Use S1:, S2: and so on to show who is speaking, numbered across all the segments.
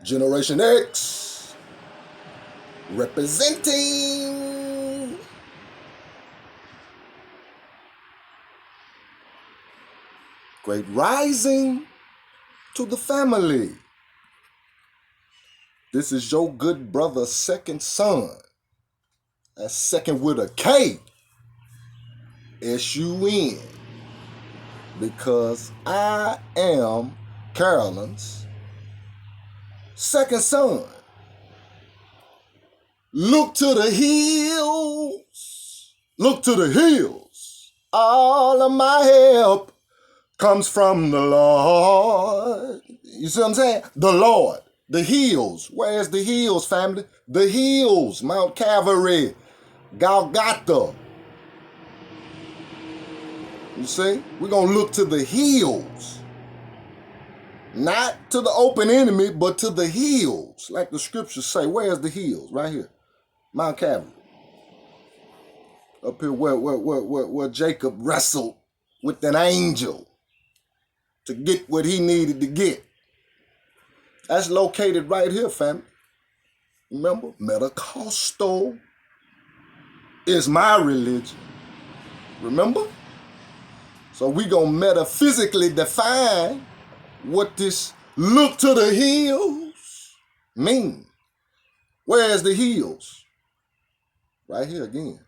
S1: Generation X, representing. Great rising to the family. This is your good brother, Second Son. That's second with a K. S-U-N. Because I am Carolyn's second son. Look to the hills. Look to the hills. All of my help comes from the Lord. You see what I'm saying? The Lord. The hills. Where's the hills, family? The hills. Mount Calvary. Golgotha. You see? We're going to look to the hills. Not to the open enemy, but to the hills. Like the scriptures say. Where's the hills? Right here. Mount Calvary. Up here where Jacob wrestled with an angel to get what he needed to get. That's located right here, family. Remember? Metacostal is my religion. Remember? So we gonna metaphysically define what this look to the hills mean. Where's the hills? Right here again.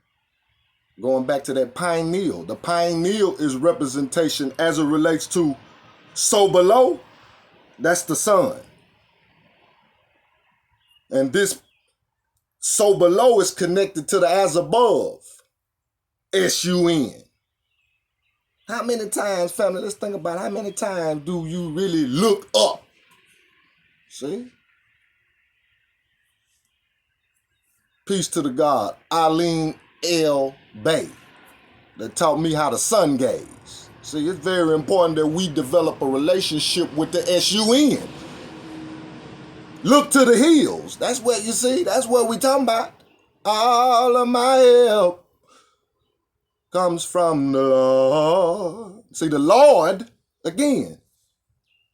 S1: Going back to that pineal. The pineal is representation as it relates to so below, that's the sun. And this so below is connected to the as above. S-U-N. How many times, family, let's think about how many times do you really look up? See? Peace to the God, Eileen L. Bay, that taught me how to sun gaze. See, it's very important that we develop a relationship with the S-U-N. Look to the hills. That's what you see. That's what we talking about. All of my help comes from the Lord. See, the Lord, again,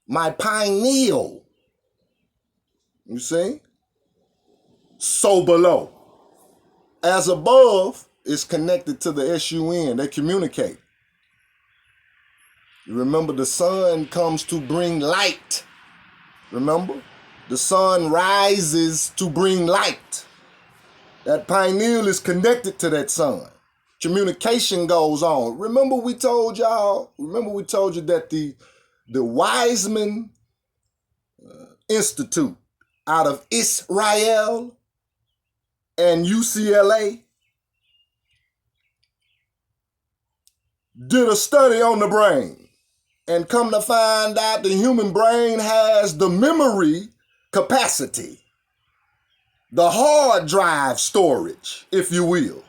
S1: my pineal. You see? So below. As above is connected to the S-U-N. They communicate. You remember the sun comes to bring light. Remember? The sun rises to bring light. That pineal is connected to that sun. Communication goes on. Remember we told you that the Wiseman Institute out of Israel and UCLA did a study on the brain, and come to find out the human brain has the memory capacity, the hard drive storage, if you will,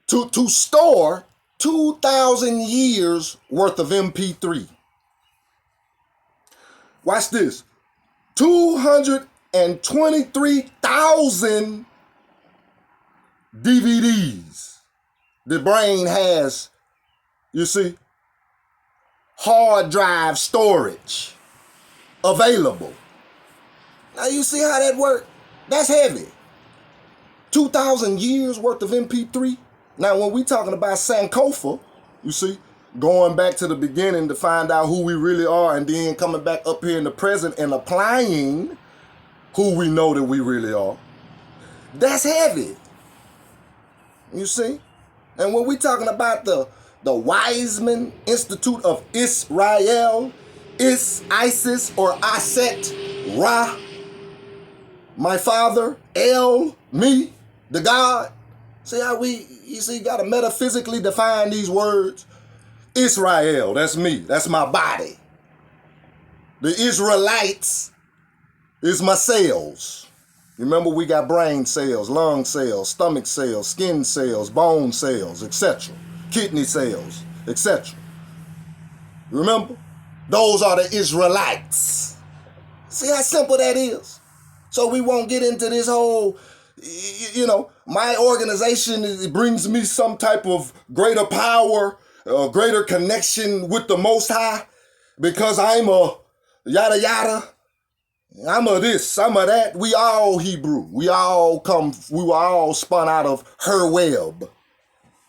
S1: to store 2,000 years worth of MP3. Watch this. 223,000 DVDs. The brain has, you see, hard drive storage available. Now you see how that works? That's heavy. 2,000 years worth of MP3. Now when we talking about Sankofa, you see, going back to the beginning to find out who we really are, and then coming back up here in the present and applying who we know that we really are. That's heavy. You see? And when we talking about the Wiseman Institute of Israel, Isis or Aset, Ra, my father, El, me, the God. See how you got to metaphysically define these words? Israel, that's me. That's my body. The Israelites is my cells. Remember, we got brain cells, lung cells, stomach cells, skin cells, bone cells, etc. Kidney cells, etc. Remember? Those are the Israelites. See how simple that is? So we won't get into this whole, my organization, it brings me some type of greater power, greater connection with the Most High, because I'm a yada yada. I'm of this, I'm of that. We all Hebrew. We were all spun out of her web.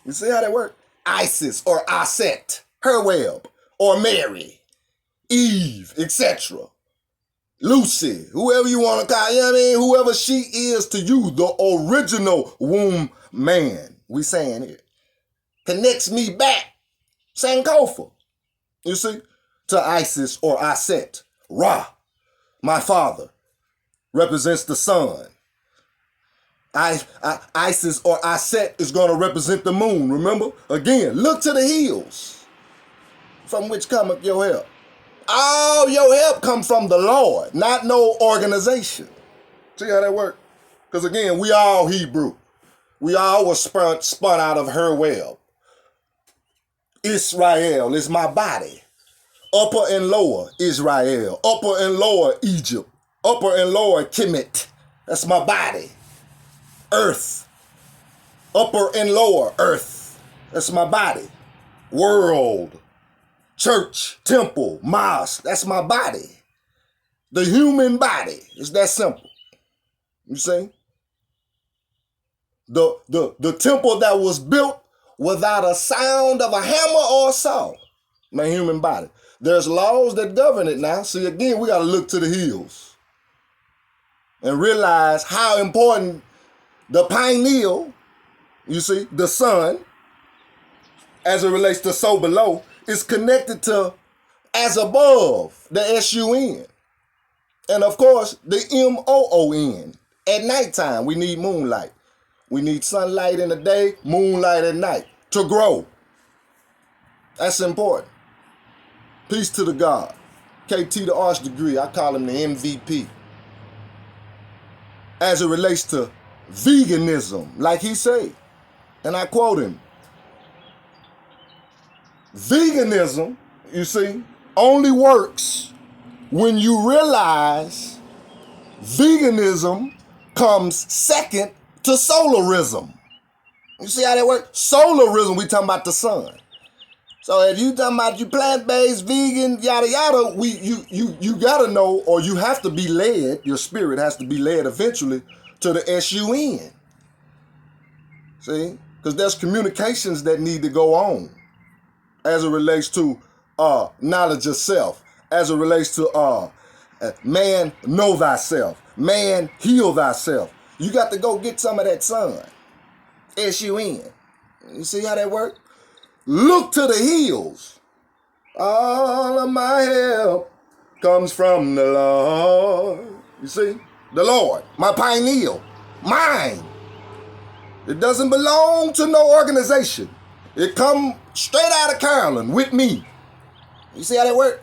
S1: You see how that works? Isis or Aset, her web, or Mary, Eve, etc. Lucy, whoever you want to call, you know what I mean? Whoever she is to you, the original womb man, we saying here, connects me back, Sankofa, you see, to Isis or Aset. Ra, my father, represents the sun. Isis or Aset is going to represent the moon, remember? Again, look to the hills from which cometh your help. All your help come from the Lord, not no organization. See how that works? Because again, we all Hebrew. We all were spun out of her web. Israel is my body. Upper and lower Israel. Upper and lower Egypt. Upper and lower Kemet. That's my body. Earth. Upper and lower earth. That's my body. World. Church, temple, mosque, that's my body. The human body. It's that simple. You see? The temple that was built without a sound of a hammer or a saw. My human body. There's laws that govern it now. See, again, we got to look to the hills and realize how important the pineal, you see, the sun, as it relates to so below, is connected to as above, the S-U-N. And of course, the M-O-O-N. At nighttime, we need moonlight. We need sunlight in the day, moonlight at night to grow. That's important. Peace to the God. KT the Arch Degree, I call him the MVP. As it relates to veganism, like he said, and I quote him, veganism, you see, only works when you realize veganism comes second to solarism. You see how that works? Solarism, we talking about the sun. So if you talking about you plant-based, vegan, yada yada, you gotta know, or you have to be led, your spirit has to be led eventually to the S-U-N. See? Because there's communications that need to go on as it relates to knowledge of self, as it relates to man, know thyself, man, heal thyself. You got to go get some of that sun, S-U-N. You see how that works? Look to the hills. All of my help comes from the Lord. You see? The Lord, my pineal, mine. It doesn't belong to no organization. It come straight out of Carolyn with me. You see how that works?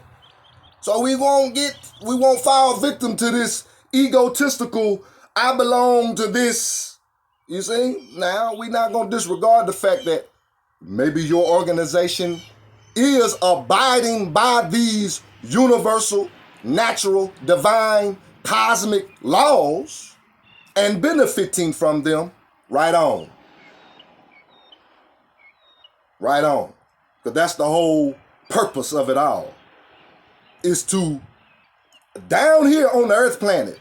S1: So we won't fall victim to this egotistical, I belong to this. You see? Now, we're not going to disregard the fact that maybe your organization is abiding by these universal, natural, divine, cosmic laws and benefiting from them. Right on. Right on. Because that's the whole purpose of it all. Is to, down here on the earth planet,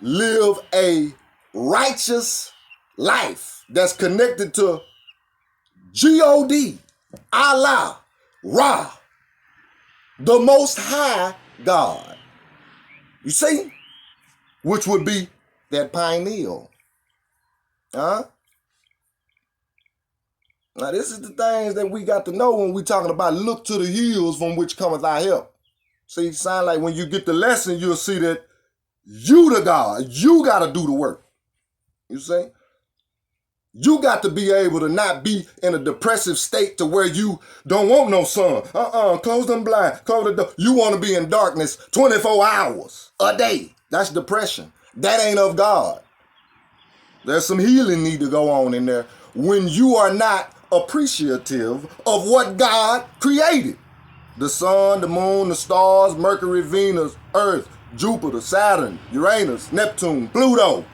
S1: live a righteous life that's connected to G-O-D, Allah, Ra, the Most High God. You see? Which would be that pineal. Huh? Now this is the things that we got to know when we talking about look to the hills from which cometh our help. See, sound like when you get the lesson, you'll see that you the God. You got to do the work. You see? You got to be able to not be in a depressive state to where you don't want no sun. Close them blinds. Close the door. You want to be in darkness 24 hours a day. That's depression. That ain't of God. There's some healing need to go on in there when you are not appreciative of what God created. The sun, the moon, the stars, Mercury, Venus, Earth, Jupiter, Saturn, Uranus, Neptune, Pluto.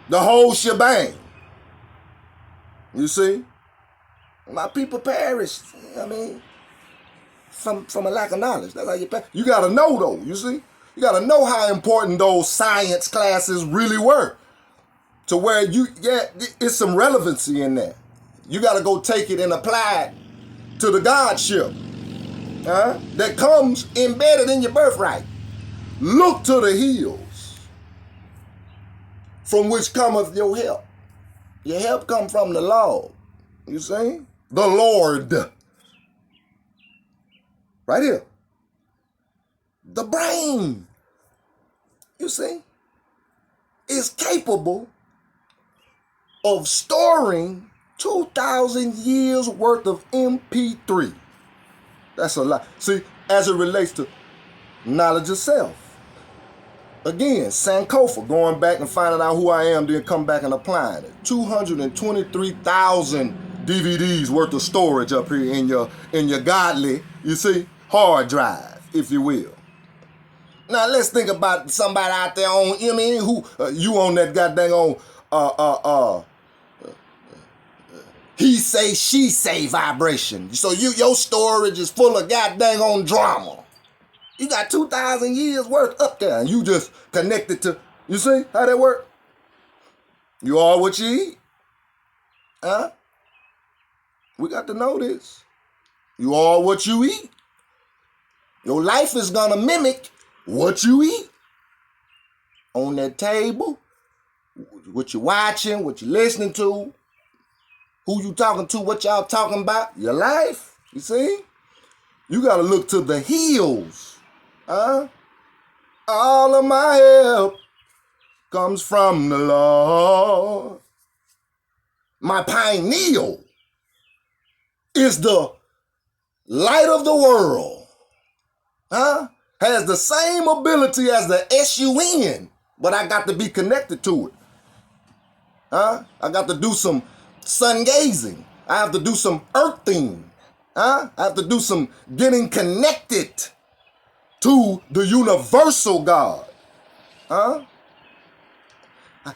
S1: The whole shebang. You see? My people perished. I mean, from a lack of knowledge. That's how you pass. You got to know, though, you see? You got to know how important those science classes really were. To where it's some relevancy in that. You got to go take it and apply it to the Godship that comes embedded in your birthright. Look to the hills from which cometh your help. Your help come from the Lord. You see? The Lord. Right here. The brain, you see, is capable of storing 2,000 years worth of MP3. That's a lot. See, as it relates to knowledge of self. Again, Sankofa, going back and finding out who I am, then come back and applying it. 223,000 DVDs worth of storage up here in your godly, you see, hard drive, if you will. Now let's think about somebody out there on, you know what I mean, who you on that goddamn he say, she say vibration. So your storage is full of goddamn drama. You got 2,000 years worth up there, and you just connected to, you see how that work? You are what you eat. We got to know this. You are what you eat. Your life is gonna mimic what you eat. On that table, what you watching, what you listening to, who you talking to, what y'all talking about, your life, you see? You gotta look to the hills. All of my help comes from the Lord. My pineal is the light of the world. Has the same ability as the SUN, but I got to be connected to it. I got to do some sun gazing. I have to do some earthing. I have to do some getting connected to the universal God. I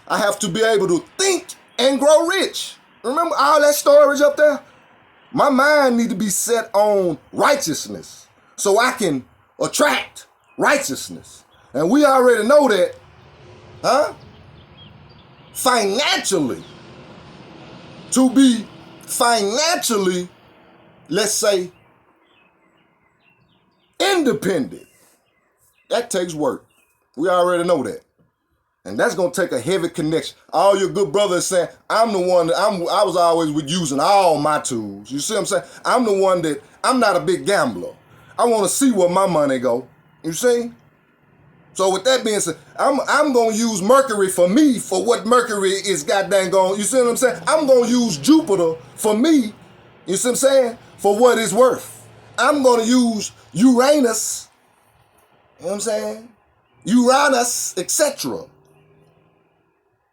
S1: have to be able to think and grow rich. Remember all that storage up there? My mind need to be set on righteousness so I can attract righteousness. And we already know that, financially, to be financially, let's say, independent, that takes work. We already know that. And that's going to take a heavy connection. All your good brothers saying, I'm the one that I was always with using all my tools. You see what I'm saying? I'm the one that, I'm not a big gambler. I want to see where my money go. You see? So with that being said, I'm going to use Mercury for me for what Mercury is goddamn going. You see what I'm saying? I'm going to use Jupiter for me. You see what I'm saying? For what it's worth. I'm going to use Uranus. You know what I'm saying? Uranus, etc.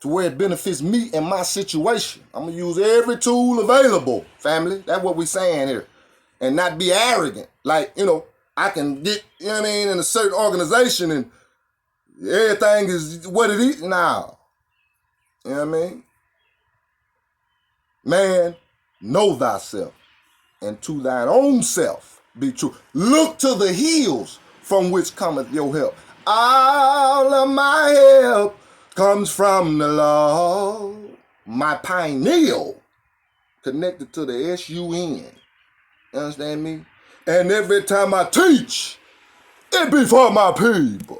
S1: To where it benefits me and my situation. I'm going to use every tool available, family. That's what we're saying here. And not be arrogant. Like, I can get, in a certain organization and everything is what it is now. You know what I mean? Man, know thyself, and to thine own self be true. Look to the hills from which cometh your help. All of my help comes from the Lord. My pineal connected to the SUN. You understand me? And every time I teach, it be for my people.